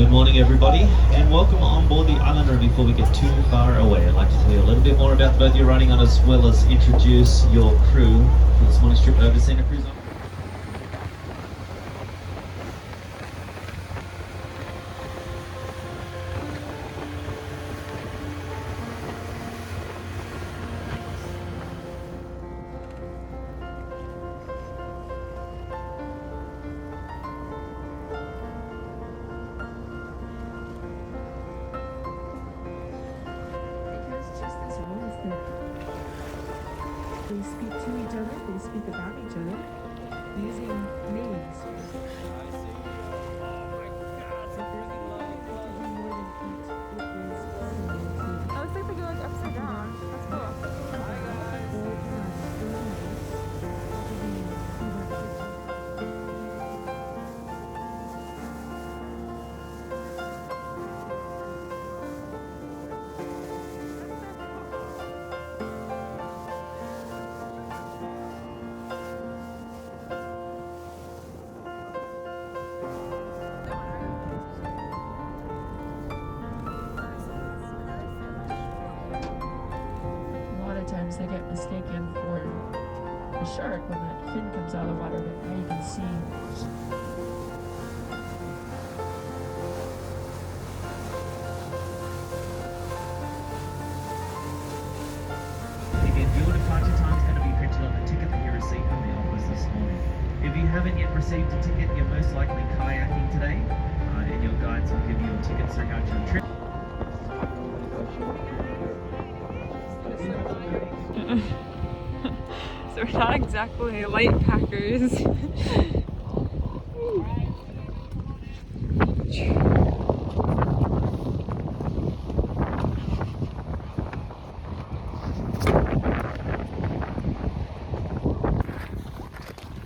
Good morning, everybody, and welcome on board the Islander. Before we get too far away, I'd like to tell you a little bit more about the boat you're riding on, as well as introduce your crew for this morning's trip over Santa Cruz. They speak to each other, they speak about each other using names. Oh, looks like they go like upside down. That's cool. Times they get mistaken for a shark when that fin comes out of the water, but now you can see. Again, your departure time is going to be printed on the ticket that you received from the office this morning. If you haven't yet received a ticket, you're most likely kayaking today, and your guides will give you a ticket throughout your trip. So we're not exactly light packers.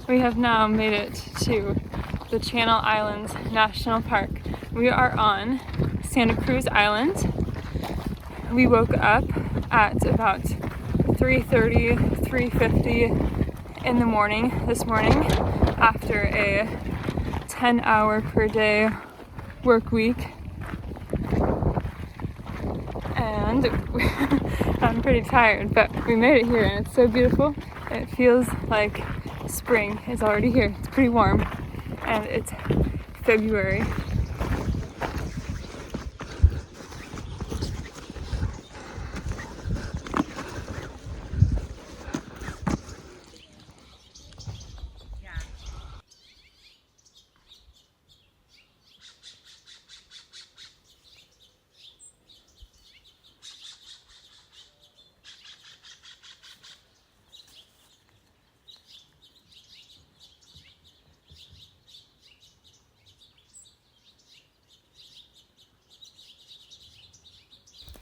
We have now made it to the Channel Islands National Park. We are on Santa Cruz Island. We woke up at about 3:30, 3:50 in the morning this morning after a 10-hour per day work week. And I'm pretty tired, but we made it here and it's so beautiful. It feels like spring is already here. It's pretty warm and it's February.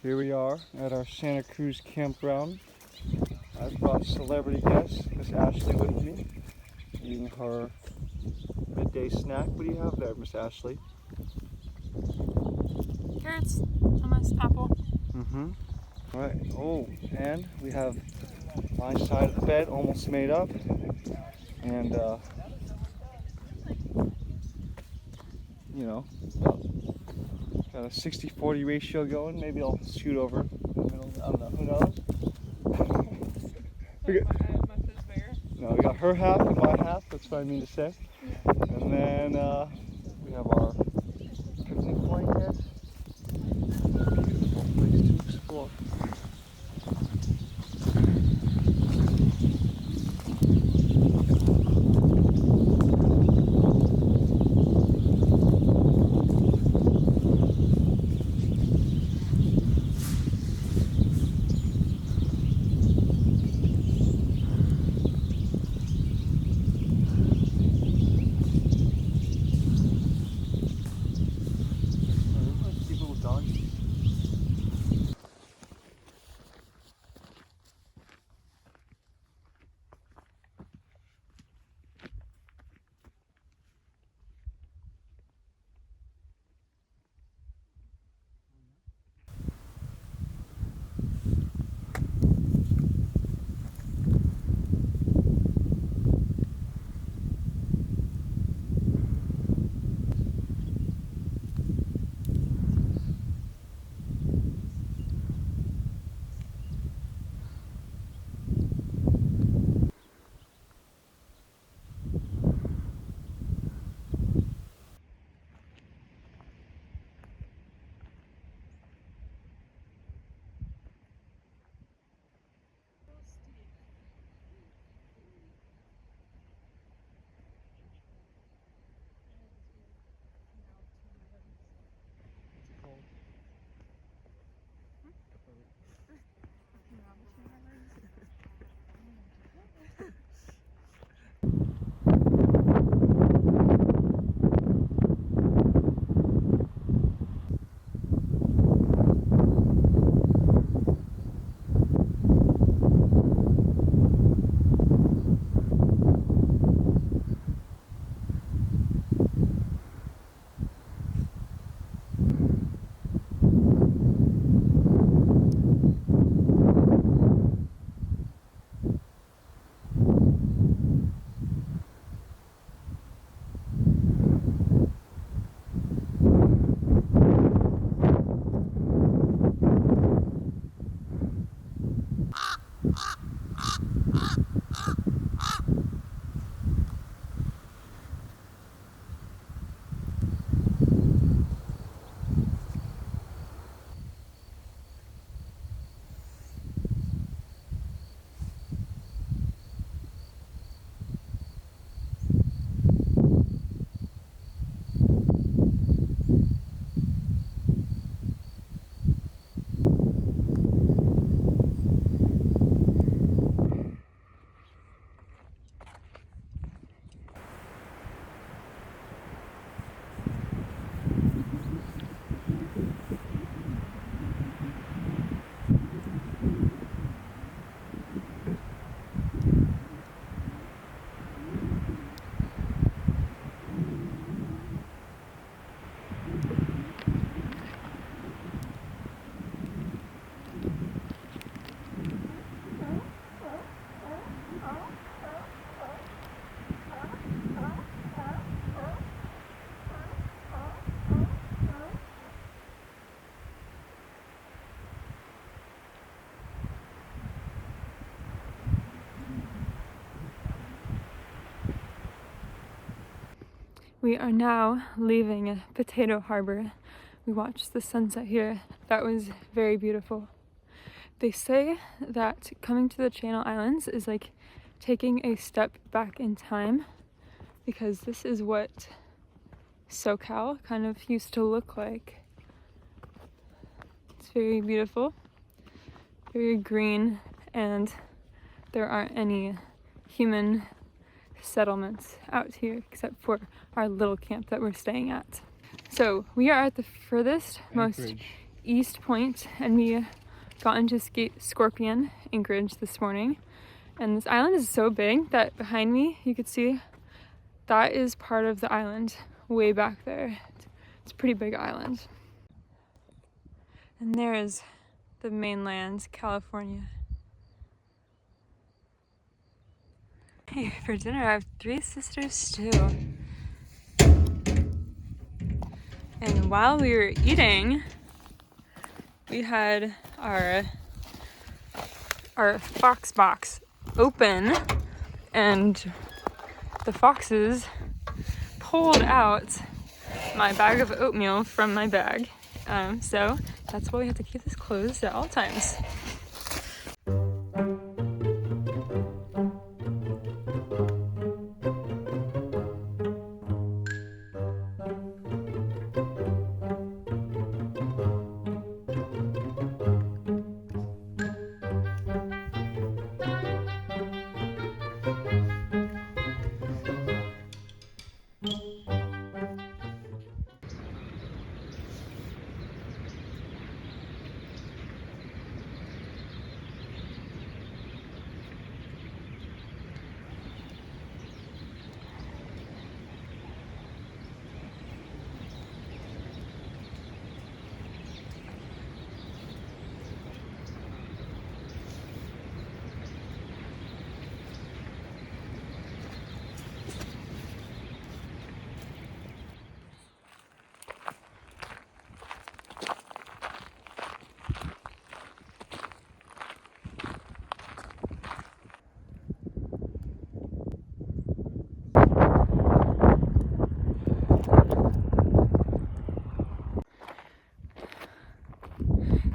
Here we are at our Santa Cruz campground. I've brought celebrity guest, Miss Ashley, with me, eating her midday snack. What do you have there, Miss Ashley? Carrots, hummus, apple. Mm-hmm. All right. Oh, and we have my side of the bed almost made up, and you know, got a 60-40 ratio going. Maybe I'll shoot over in the middle. I don't know. Who knows? No, we got her half and my half. That's what I mean to say. And then we have our picnic blanket. Beautiful place to explore. We are now leaving Potato Harbor. We watched the sunset here. That was very beautiful. They say that coming to the Channel Islands is like taking a step back in time, because this is what SoCal kind of used to look like. It's very beautiful, very green, and there aren't any human settlements out here except for our little camp that we're staying at. So we are at the furthest, most east point, and we got into Scorpion Anchorage this morning. And this island is so big that behind me you could see that is part of the island way back there. It's a pretty big island. And there is the mainland, California. Hey, for dinner I have 3 sisters stew. And while we were eating, we had our fox box open, and the foxes pulled out my bag of oatmeal from my bag. So that's why we have to keep this closed at all times.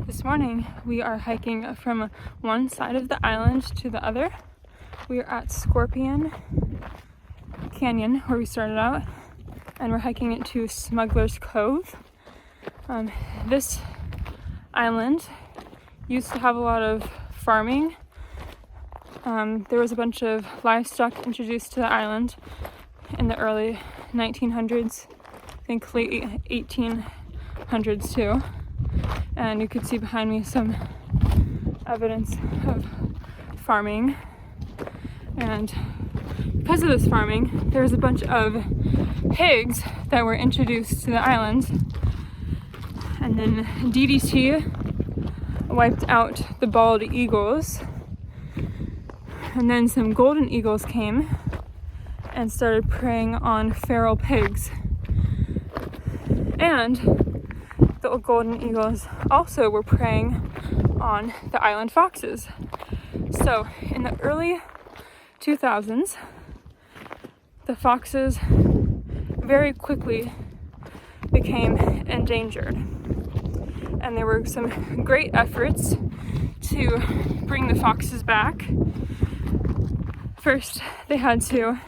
This morning we are hiking from one side of the island to the other. We are at Scorpion Canyon, where we started out, and we're hiking it to Smugglers Cove. This island used to have a lot of farming. There was a bunch of livestock introduced to the island in the early 1900s, I think late 1800s too. And you could see behind me some evidence of farming. And because of this farming, there was a bunch of pigs that were introduced to the island. And then DDT wiped out the bald eagles. And then some golden eagles came and started preying on feral pigs. And the golden eagles also were preying on the island foxes. So in the early 2000s, the foxes very quickly became endangered. And there were some great efforts to bring the foxes back. First, they had to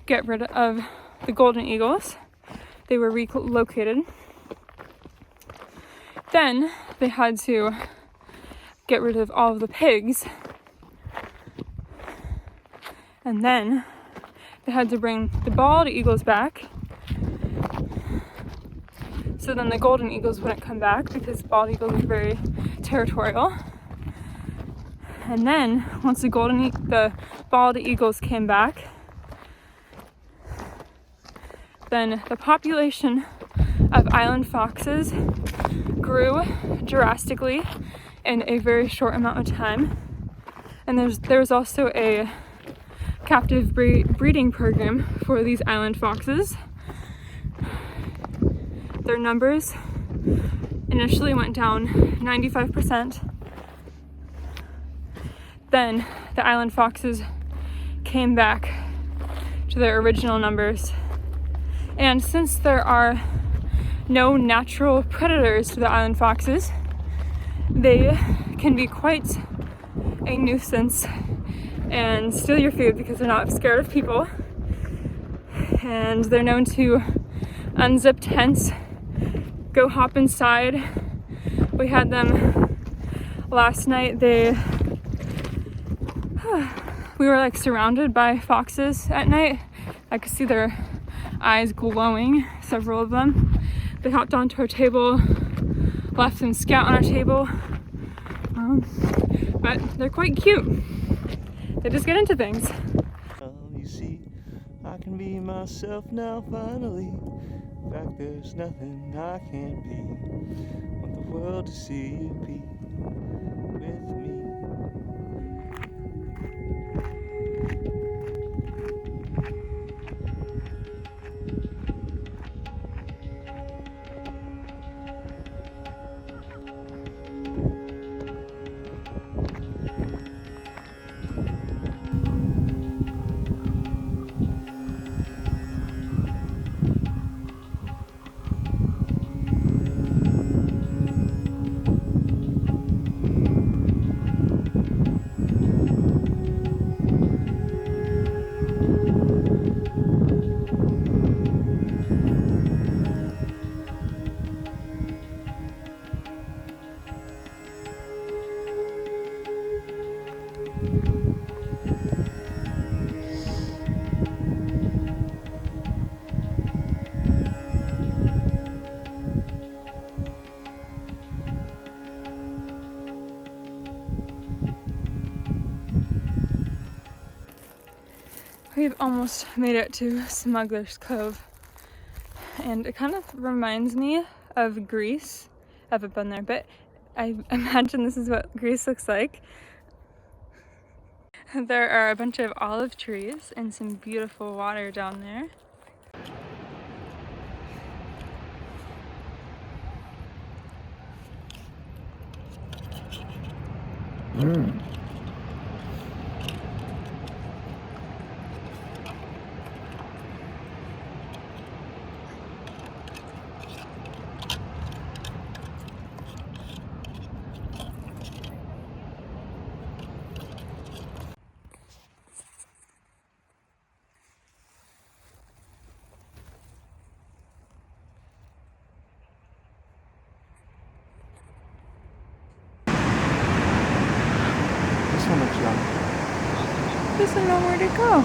get rid of the golden eagles. They were relocated. Then they had to get rid of all of the pigs. And then they had to bring the bald eagles back. So then the golden eagles wouldn't come back because bald eagles are very territorial. And then once the bald eagles came back, then the population of island foxes grew drastically in a very short amount of time. And there was also a captive breeding program for these island foxes. Their numbers initially went down 95%. Then the island foxes came back to their original numbers. And since there are no natural predators to the island foxes, they can be quite a nuisance and steal your food because they're not scared of people. And they're known to unzip tents, go hop inside. We had them last night. We were like surrounded by foxes at night. I could see their eyes glowing, several of them. They hopped onto our table, left some scout on our table. But they're quite cute. They just get into things. You see, I can be myself now finally. In fact, there's nothing I can't be. Want the world to see you be with me. We've almost made it to Smugglers Cove, and it kind of reminds me of Greece. I haven't been there, but I imagine this is what Greece looks like. There are a bunch of olive trees and some beautiful water down there. This one looks young. Doesn't know where to go.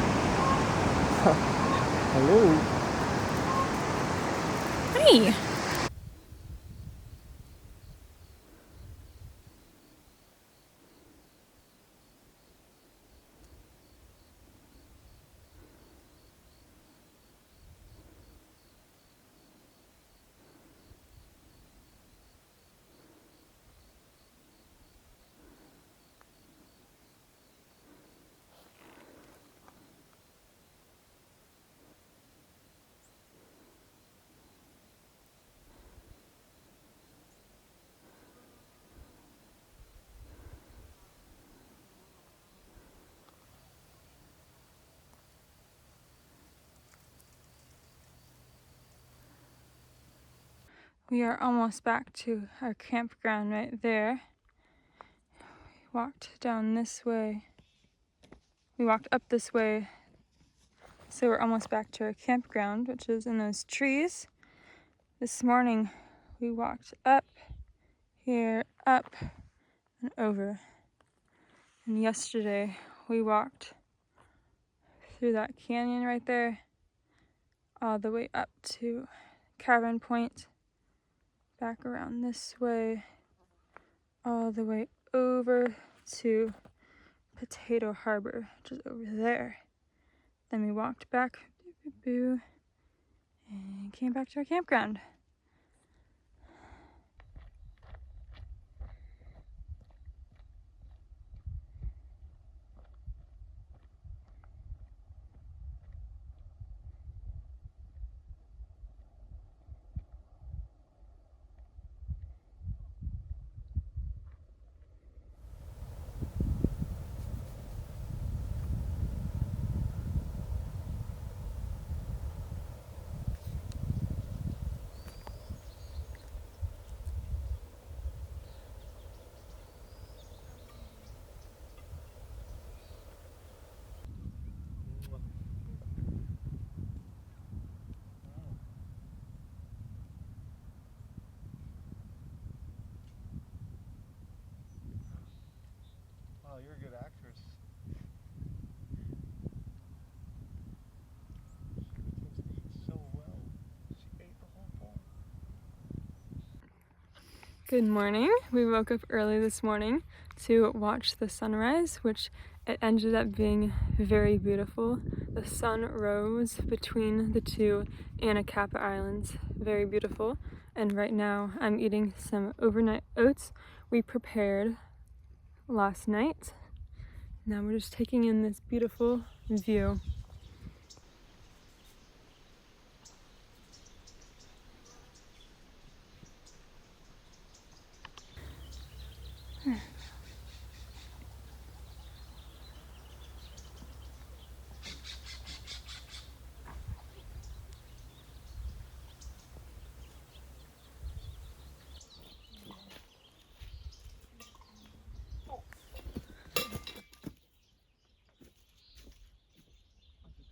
Hello. Hey! We are almost back to our campground right there. We walked down this way. We walked up this way. So we're almost back to our campground, which is in those trees. This morning we walked up here, up and over. And yesterday we walked through that canyon right there, all the way up to Cabin Point, back around this way, all the way over to Potato Harbor, which is over there. Then we walked back and came back to our campground. You're a good actress. She tends to eat so well. She ate the whole bowl. Good morning. We woke up early this morning to watch the sunrise, which it ended up being very beautiful. The sun rose between the two Anacapa Islands. Very beautiful. And right now I'm eating some overnight oats we prepared last night. Now we're just taking in this beautiful view.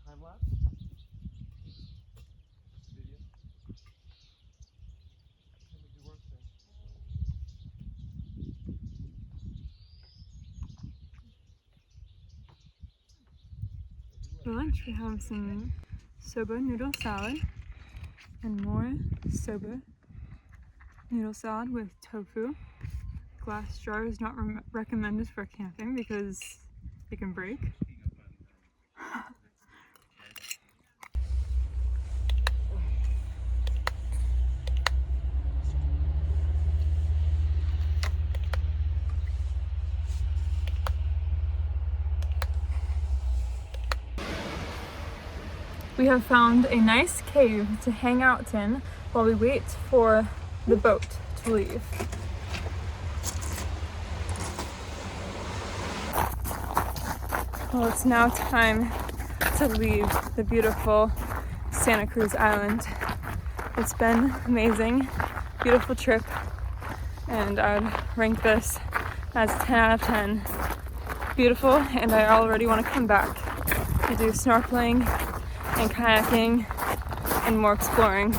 Time lapse? Video? Can we do work then? For lunch we have some soba noodle salad and more soba noodle salad with tofu. Glass jar is not recommended for camping because it can break. We have found a nice cave to hang out in while we wait for the boat to leave. Well, it's now time to leave the beautiful Santa Cruz Island. It's been amazing, beautiful trip, and I'd rank this as 10 out of 10. Beautiful, and I already want to come back to do snorkeling and kayaking and more exploring.